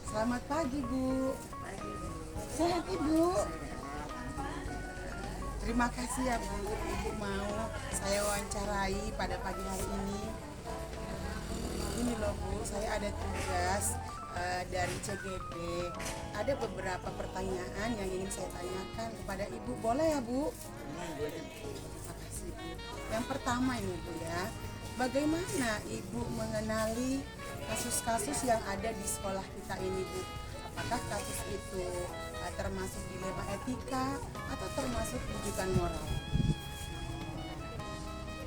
Selamat pagi, Bu. Pagi, Bu. Sehat, Ibu? Sehat. Terima kasih ya, Bu. Ibu mau saya wawancarai pada pagi hari ini. Ini loh, Bu, saya ada tugas dari CGP. Ada beberapa pertanyaan yang ingin saya tanyakan kepada Ibu. Boleh ya, Bu? Terima kasih, Bu. Yang pertama ini, Bu ya. Bagaimana Ibu mengenali kasus-kasus yang ada di sekolah kita ini, Bu? Apakah kasus itu termasuk dilema etika atau termasuk rujukan moral?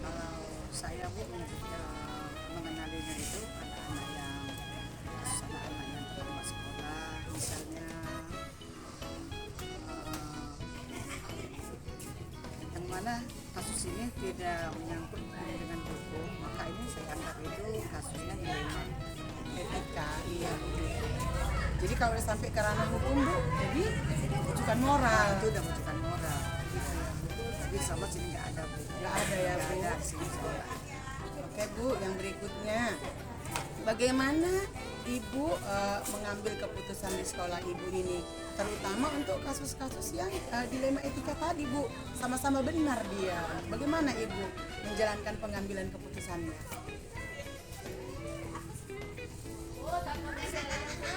Kalau saya, Bu, mengenalinya itu anak-anak yang anak-anak yang terlambat sekolah, misalnya yang mana kasus ini tidak menyangkut dengan hukum, maka ini saya anggap itu kasusnya dilema Etika, iya, Bu. Jadi kalau udah sampai ke ranah hukum, Bu, jadi rujukan moral. itu udah rujukan moral. Tapi sama sini nggak ada, Bu. Nggak ada ya, Nggak Bu. ada di sini, Bu. Oke, Bu, yang berikutnya. Bagaimana Ibu mengambil keputusan di sekolah Ibu ini, terutama untuk kasus-kasus yang dilema etika tadi, Bu, sama-sama benar dia. Bagaimana Ibu menjalankan pengambilan keputusannya?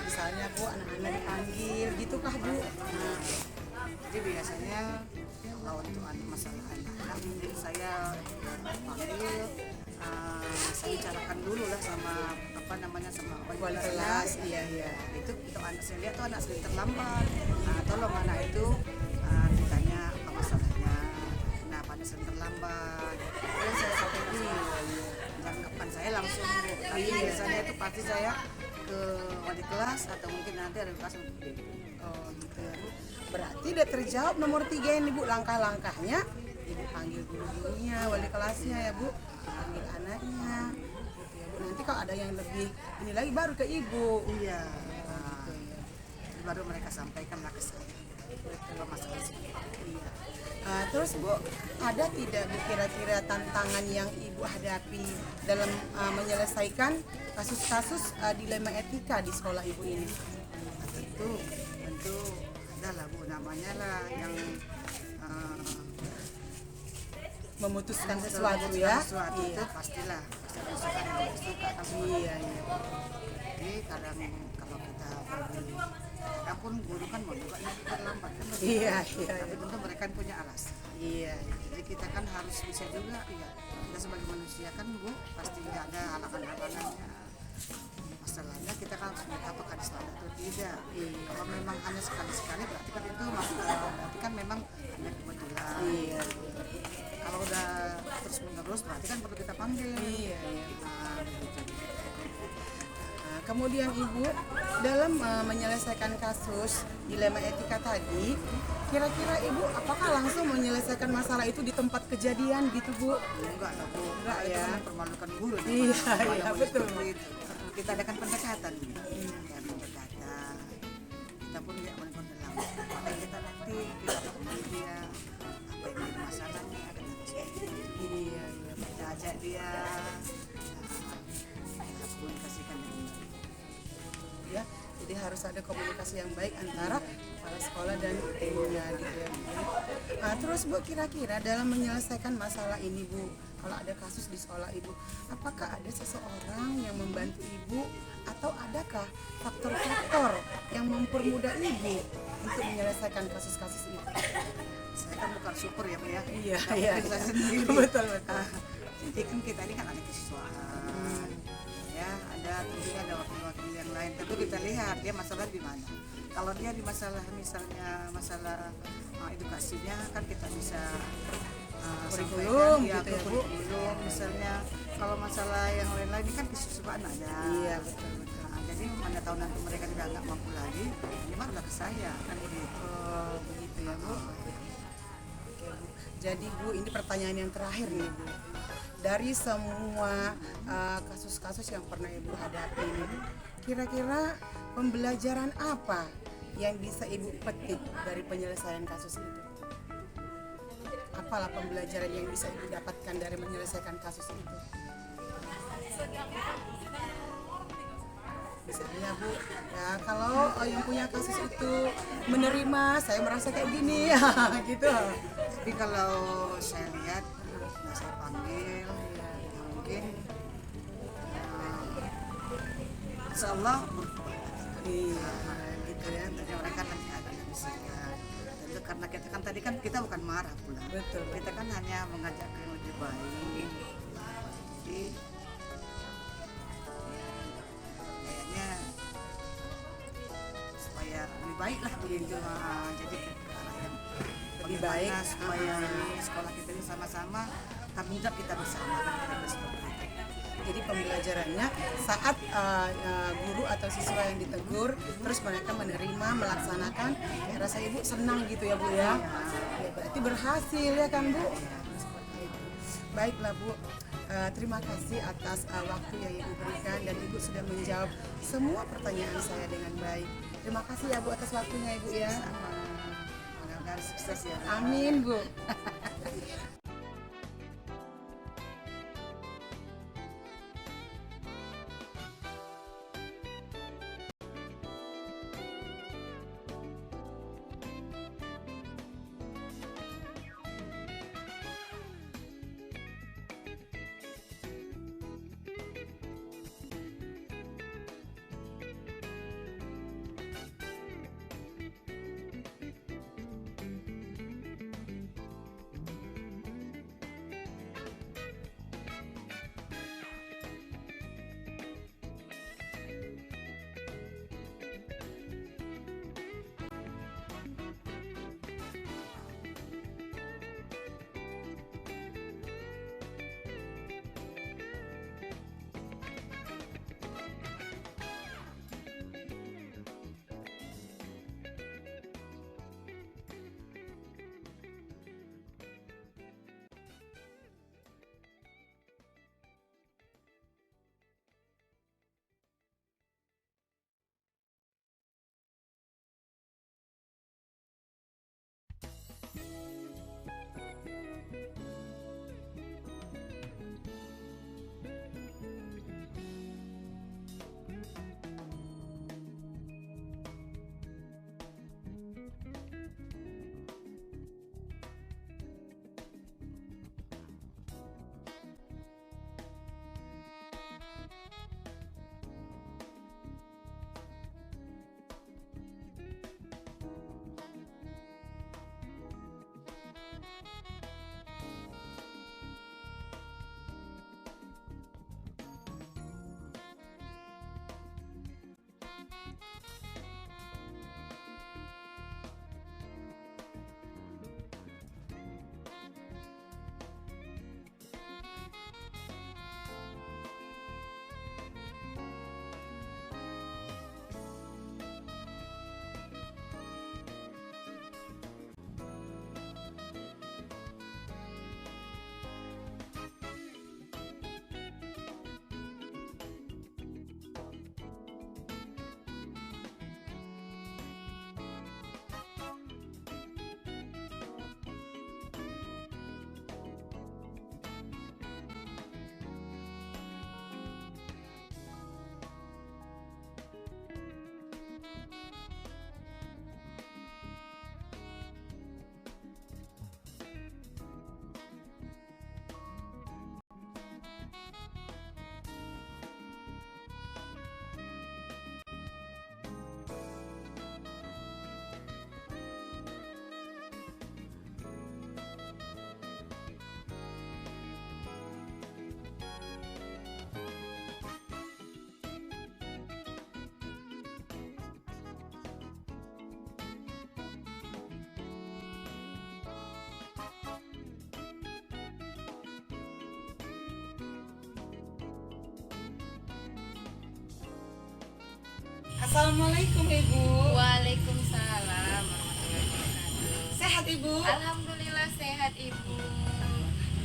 Misalnya, Bu, anak-anak dipanggil, gitukah, Bu? Nah, Jadi biasanya kalau untuk masalah anak-anak mungkin saya panggil, saya bicarakan dulu lah sama sama wali kelas, iya. itu anak saya lihat tuh anak sering terlambat, tolong anak itu ditanya apa masalahnya, kenapa anak sering terlambat, kemudian saya sampaikan tanggapan saya langsung, Bu. Tapi biasanya itu pasti saya ke wali kelas atau mungkin nanti ada kelas untuk ibu. Oh, gitu ya, Bu. Berarti udah terjawab nomor 3 ini, Bu, langkah-langkahnya. Ibu panggil guru-gurunya, wali kelasnya ya, Bu. Panggil anaknya. Gitu ya, Bu. Nanti kalau ada yang lebih ini lagi baru ke Ibu. Iya. Gitu ya. Baru mereka sampaikan lah ke saya kalau masalah sih. Iya. Terus, Bu, ada tidak, Bu, kira-kira tantangan yang Ibu hadapi dalam menyelesaikan kasus-kasus dilema etika di sekolah Ibu ini? Tentu ada lah, Bu, namanya lah yang Memutuskan sesuatu ya? sesuatu itu Iya. pastilah ada yang suka dan yang suka kan. Iya. Jadi kadang kalau kita berburu, kadang pun guru kan mau juga yang terlambat kan. Iya. Tapi tentu mereka punya alasan. Iya. Jadi kita kan harus bisa juga ya. Kita sebagai manusia kan, Bu, pasti nggak ada halangan-halangannya. Masalahnya kita kan harus melihat apakah disalah atau tidak. Kalau memang hanya sekali-sekali berarti kan itu masalah, berarti kan memang hanya kebetulan. Iya. Kalau udah terus menerus berarti kan perlu kita panggil. Iya. Begitu. Kemudian Ibu dalam menyelesaikan kasus dilema etika tadi, kira-kira Ibu apakah langsung menyelesaikan masalah itu di tempat kejadian gitu, Bu? Enggak lah, Bu. Enggak Itu ya. kan mempermalukan guru. Iya, Mana boleh betul. seperti itu. Kita adakan pendekatan. Dan pendekatan. Kita pun ya melakukan maka kita nanti kita panggil dia apa yang menjadi masalahnya akan Iya. kita ajak dia komunikasikan dengan baik. Ya, jadi harus ada komunikasi yang baik antara kepala sekolah dan timnya gitu ya. Terus, Bu, kira-kira dalam menyelesaikan masalah ini, Bu, kalau ada kasus di sekolah Ibu, apakah ada seseorang yang membantu Ibu atau adakah faktor-faktor yang mempermudah Ibu untuk menyelesaikan kasus-kasus itu? Saya kan bukan super ya, Bu, ya. Iya. Saya sendiri. Betul. Jadi kan kita ini kan ada kesiswaan, ya ada tentunya ada wakil-wakil yang lain. Tentu kita lihat dia masalah di mana. Kalau dia di masalah misalnya masalah edukasinya kan kita bisa Kurikulum sampaikan, gitu ya, Bu. kurikulum misalnya. Kalau masalah yang lain-lain ini kan kesiswaan ada. Iya, betul. Jadi mana tahu nanti mereka juga nggak mampu lagi, ini mah udah ke saya kan begitu. Oh, begitu ya, Bu. Oke, Bu. Jadi, Bu, ini pertanyaan yang terakhir nih, Bu. Dari semua kasus-kasus yang pernah Ibu hadapi ini, Bu, kira-kira pembelajaran apa yang bisa Ibu petik dari penyelesaian kasus itu? Apalah pembelajaran yang bisa Ibu dapatkan dari menyelesaikan kasus itu? Misalnya Bu, ya kalau yang punya kasus itu menerima, saya merasa kayak gini, ya gitu. Tapi kalau saya lihat, nah saya panggil, ya mungkin insya Allah Iya, gitu ya. Tadi orang kan nanti ada bisikan. Tentu karena kita kan tadi kan kita bukan marah pula. betul. Kita kan hanya mengajak yang lebih baik. Jadi kayaknya supaya lebih baik lah begitu. Jadi ke arah yang Lebih bagaimana baik. supaya sekolah kita ini sama-sama tanggung jawab kita bersama kan kira-kira seperti itu. Jadi pembelajarannya saat guru atau siswa yang ditegur, terus mereka menerima, melaksanakan, ya rasa ibu senang gitu ya Bu ya. Ya berarti berhasil ya kan Bu. Seperti itu. Baiklah Bu, terima kasih atas waktu yang ibu berikan dan ibu sudah menjawab semua pertanyaan saya dengan baik. Terima kasih ya Bu atas waktunya ibu ya. Sama mudah-mudahan sukses ya. Amin Bu. Assalamualaikum Ibu. Waalaikumsalam warahmatullahi wabarakatuh. Sehat Ibu? Alhamdulillah sehat Ibu.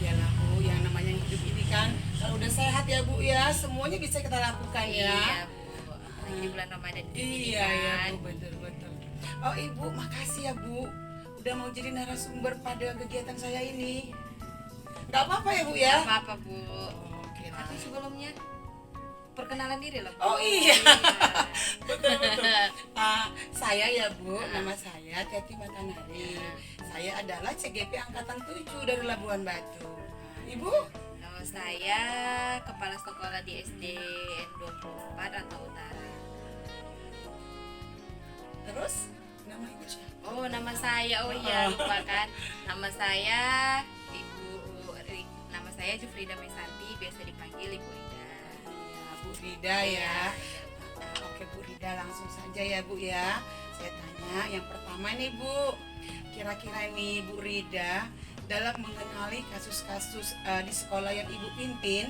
Iyalah Bu, yang namanya hidup ini kan kalau udah sehat ya Bu ya, semuanya bisa kita lakukan ya. Iya Bu, lagi bulan Ramadan ini Iya ya kan. Bu, betul. Oh Ibu, makasih ya Bu, udah mau jadi narasumber pada kegiatan saya ini. Gak apa-apa ya Bu ya? Gak apa-apa Bu. Oke Tapi lah. sebelumnya perkenalan diri lah Bu. Oh iya. Betul betul. Saya ya Bu, nama saya Teti Matanari. Saya adalah CGP angkatan 7 dari Labuan Batu. Ibu? Nama saya kepala sekolah di SDN 24 Rantau Utara. Terus nama ibu siapa? Oh, nama saya, oh iya lupa kan. Nama saya nama saya Jufrida Mesanti, biasa dipanggil Ibu Rida. Ya, Bu Rida ya. Oke Bu Rida, langsung saja ya Bu ya. Saya tanya yang pertama nih Bu, kira-kira nih Bu Rida dalam mengenali kasus-kasus di sekolah yang Ibu pimpin,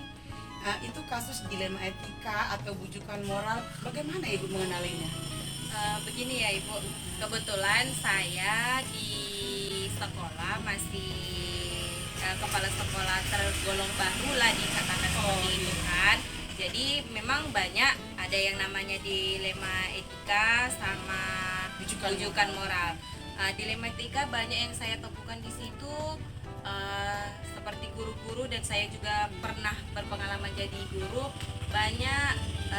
itu kasus dilema etika atau bujukan moral, bagaimana Ibu mengenalinya? Begini ya Ibu, kebetulan saya di sekolah masih kepala sekolah tergolong baru lah dikatakan seperti itu kan. Jadi memang banyak ada yang namanya dilema etika sama bujukan moral. Dilema etika banyak yang saya temukan di situ, seperti guru-guru, dan saya juga pernah berpengalaman jadi guru. Banyak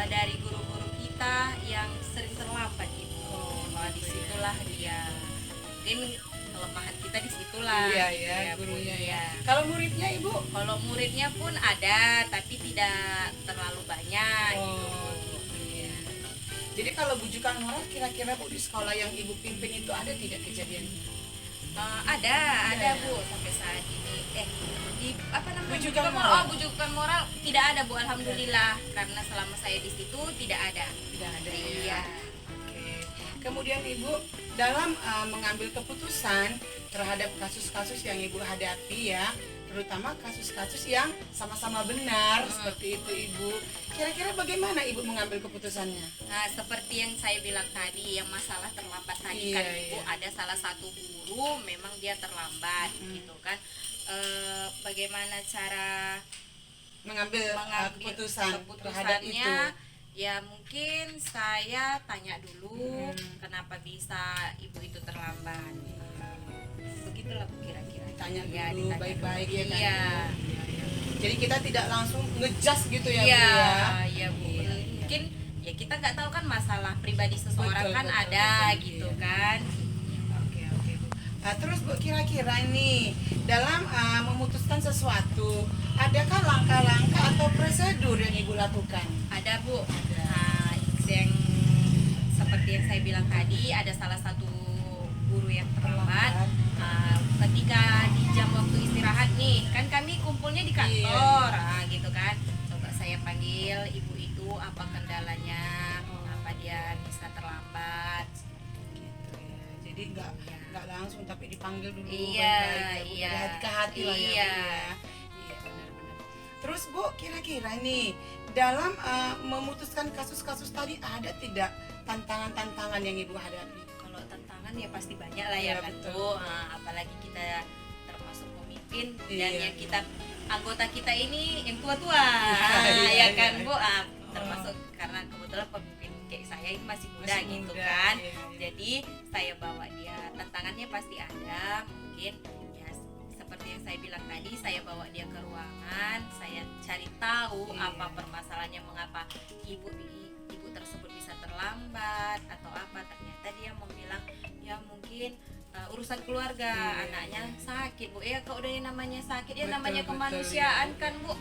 dari guru-guru kita yang sering terlambat gitu. Disitulah dia mungkin kelemahan kita disitulah. Iya ya, Bu, gurunya ya. ya. Kalau muridnya Ibu? Kalau muridnya pun ada, tapi tidak terlalu banyak gitu. Iya. Jadi kalau bujukan moral kira-kira Bu di sekolah yang Ibu pimpin itu ada tidak kejadian? Ada Bu sampai saat ini. Di apa namanya? Bujukan Bujukan moral. bujukan moral tidak ada Bu, alhamdulillah, karena selama saya di situ tidak ada. Tidak ada. Iya. Oke. Kemudian Ibu dalam mengambil keputusan terhadap kasus-kasus yang Ibu hadapi ya, terutama kasus-kasus yang sama-sama benar seperti itu Ibu. Kira-kira bagaimana Ibu mengambil keputusannya? Nah, seperti yang saya bilang tadi, yang masalah terlambat tadi Iya, kan Ibu, iya. ada salah satu guru memang dia terlambat gitu kan. Bagaimana cara Mengambil mengambil keputusan terhadap itu. keputusannya? Ya mungkin saya tanya dulu kenapa bisa ibu itu terlambat. Begitulah Bu, kira-kira. Tanya Ya, dulu ditanya baik-baik dulu. ya kan. Iya. Jadi kita tidak langsung ngejas gitu ya Bu Iya, ya. iya Bu. Iya, Mungkin ya kita nggak tahu kan masalah pribadi seseorang Betul, kan betul, ada betul, gitu iya. kan. Oke Bu. Terus Bu kira-kira nih dalam memutuskan sesuatu, adakah langkah-langkah atau prosedur yang Ibu lakukan? Ada Bu. Nah, yang seperti yang saya bilang tadi, ada salah satu guru yang terlambat. Ketika di jam waktu istirahat nih, kan kami kumpulnya di kantor, gitu kan. Coba saya panggil ibu itu, apa kendalanya, kenapa dia bisa terlambat. Gitu ya. Jadi nggak langsung tapi dipanggil dulu Iya, baik-baik ya, Bu. iya. Dari hati ke hati lah ya Bu Iya. ya. Iya benar-benar. Terus Bu kira-kira nih dalam memutuskan kasus-kasus tadi ada tidak tantangan-tantangan yang Ibu hadapi? Kalau tantangan ya pasti banyak lah ya Iya, kan betul. Bu. Nah, apalagi kita termasuk pemimpin dan Iya. yang kita anggota kita ini yang tua-tua, Iya, ya iya, kan iya. Bu. Termasuk karena kebetulan pemimpin kayak saya ini masih muda Masih gitu muda, kan. iya, iya. Jadi saya bawa dia, tantangannya pasti ada, mungkin ya seperti yang saya bilang tadi, saya bawa dia ke ruangan, saya cari tahu Iya. apa permasalahannya, mengapa ibu tersebut bisa terlambat atau apa. Ternyata dia bilang ya mungkin urusan keluarga, Iya, anaknya sakit Bu. Ya kalau udah yang namanya sakit ya Betul, namanya betul, kemanusiaan iya. kan Bu.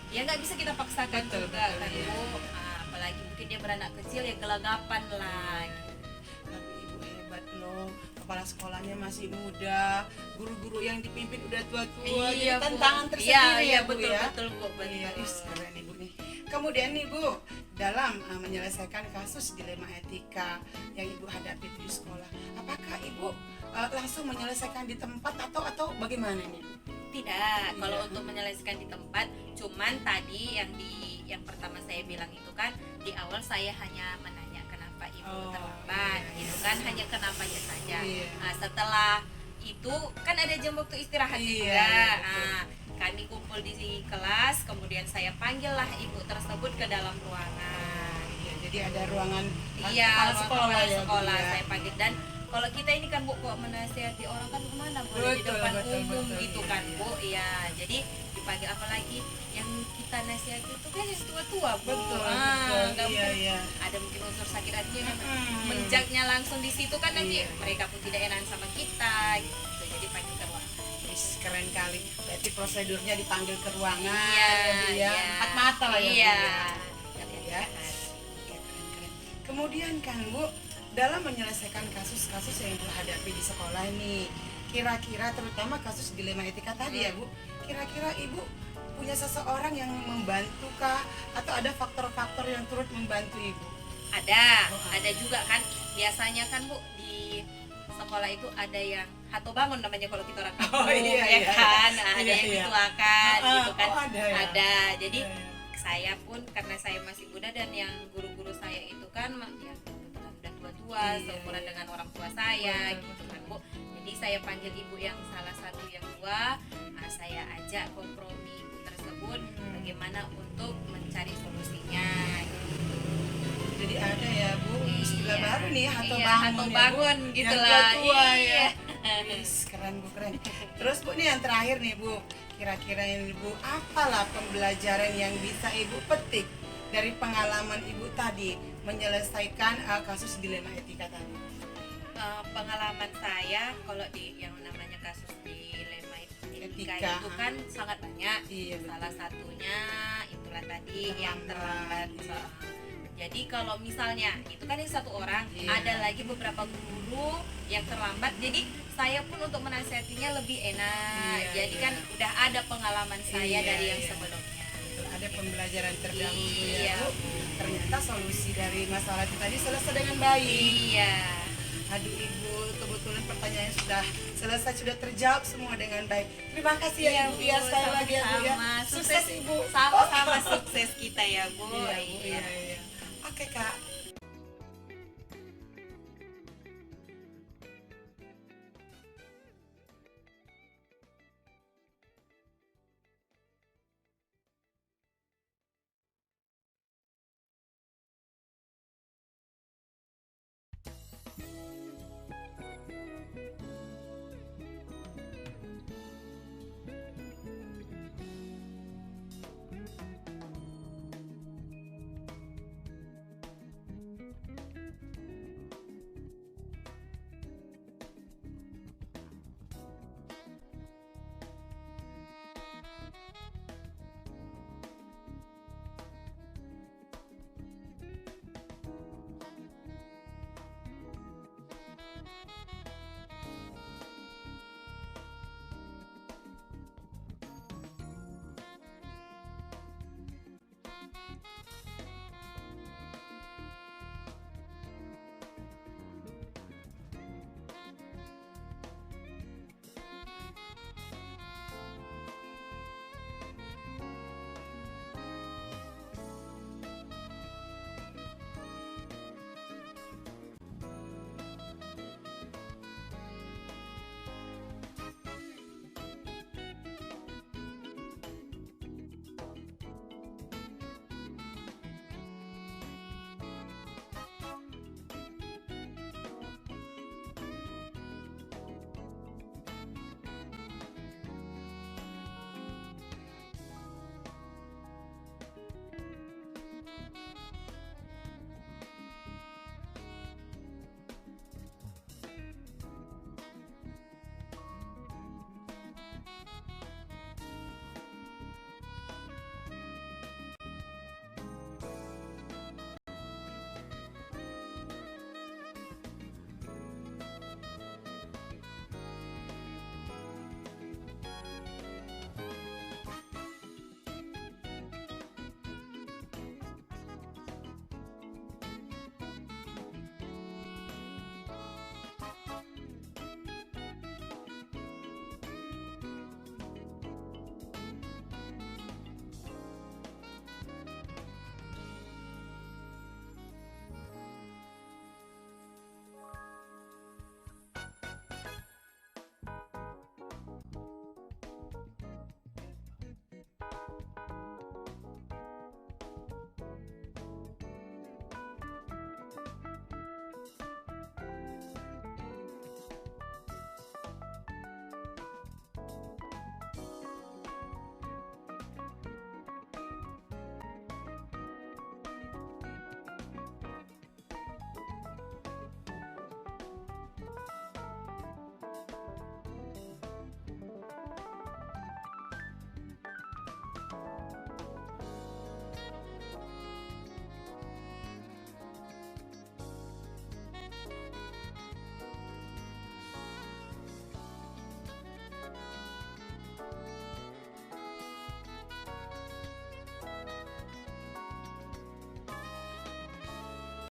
Ya nggak bisa kita paksakan Betul, juga betul, kan iya. Bu. Apalagi mungkin dia beranak kecil ya gelagapan lah. Tapi Ibu hebat loh, kepala sekolahnya masih muda, guru-guru yang dipimpin udah tua-tua, jadi Bu. tantangan tersendiri Iya, ya Bu betul, ya. betul Bu, betul. Iya, keren Ibu nih. Kemudian nih Bu, dalam menyelesaikan kasus dilema etika yang Ibu hadapi di sekolah, apakah Ibu langsung menyelesaikan di tempat atau bagaimana nih Bu? Tidak, kalau Iya. untuk menyelesaikan di tempat, cuman tadi yang pertama saya bilang itu kan di awal saya hanya menanya kenapa ibu Oh, terlambat, iya, gitu iya. kan, hanya kenapanya saja. Iya. Nah, setelah itu kan ada jam waktu istirahat Iya, juga. iya, betul. Nah, kami kumpul di kelas, kemudian saya panggillah ibu tersebut ke dalam ruangan. Iya, jadi ada ruangan Iya, kepala ruang sekolah kepala ya Bu, sekolah ya. saya panggil. Dan kalau kita ini kan Bu, kok menasihati orang kan kemana Bu, di Betul, depan betul, umum betul, gitu iya, kan iya. Bu. Iya, jadi dipanggil, apalagi yang kita nasihati itu kan yang tua-tua, Bu. Betul, nggak iya, mungkin iya. ada mungkin unsur sakit hatinya kan. Menjaknya langsung di situ kan nanti Iya. mereka pun tidak enak sama kita gitu. Jadi panggil ke ruangan. Wis, keren kali. Berarti prosedurnya dipanggil ke ruangan Iya, ya Bu ya. iya. Empat mata lah ya Bu Iya. ya. Kalian Ya. kan. Oke, keren. Kemudian kan Bu, dalam menyelesaikan kasus-kasus yang Ibu hadapi di sekolah nih, kira-kira terutama kasus dilema etika tadi ya Bu, kira-kira Ibu punya seseorang yang membantu kah atau ada faktor-faktor yang turut membantu Ibu? Ada, Oh, ada juga kan. Biasanya kan Bu di sekolah itu ada yang hato bangun namanya kalau kita orang kampung, Oh, iya, ya iya. kan. Nah, ada Iya, yang iya. dituakan gitu kan. Oh, ada ya? Ada. Jadi Iya, iya. saya pun karena saya masih muda dan yang guru-guru saya itu kan ya kebetulan udah tua-tua, Iya. seumuran dengan orang tua saya Betul, gitu kan Bu. Jadi saya panggil ibu yang salah satu yang tua, saya ajak kompromi ibu tersebut bagaimana untuk mencari solusinya gitu. Jadi ada ya Bu, istilah Iya. baru nih hato Iya, bangun hato ya, Bu. bangun gitu Yang lah. tua Iya. ya. Wis, keren Bu, keren. Terus Bu nih yang terakhir nih Bu, kira-kira ini Bu, apalah pembelajaran yang bisa Ibu petik dari pengalaman Ibu tadi menyelesaikan kasus dilema etika tadi? Pengalaman saya kalau di yang namanya kasus dilema etika Etika, itu kan sangat banyak. Iya, betul. Salah satunya itulah tadi yang Terlambat. terlambat. Jadi kalau misalnya itu kan yang satu orang, Iya. ada lagi beberapa guru yang terlambat. Jadi saya pun untuk menasihatinya lebih enak. Iya, Jadi iya. kan udah ada pengalaman saya Iya, dari yang iya. sebelumnya. Ada pembelajaran terdahulu Iya. ya Bu. Ternyata solusi dari masalah itu tadi selesai dengan baik. Iya. Aduh Ibu, kebetulan pertanyaannya sudah selesai, sudah terjawab semua dengan baik. Terima kasih ya Ibu ya, sekali lagi ya Bu ya. sama-sama. Sukses Ibu. Sama-sama sukses kita ya Bu. Iya Bu, iya, iya. Oke Kak,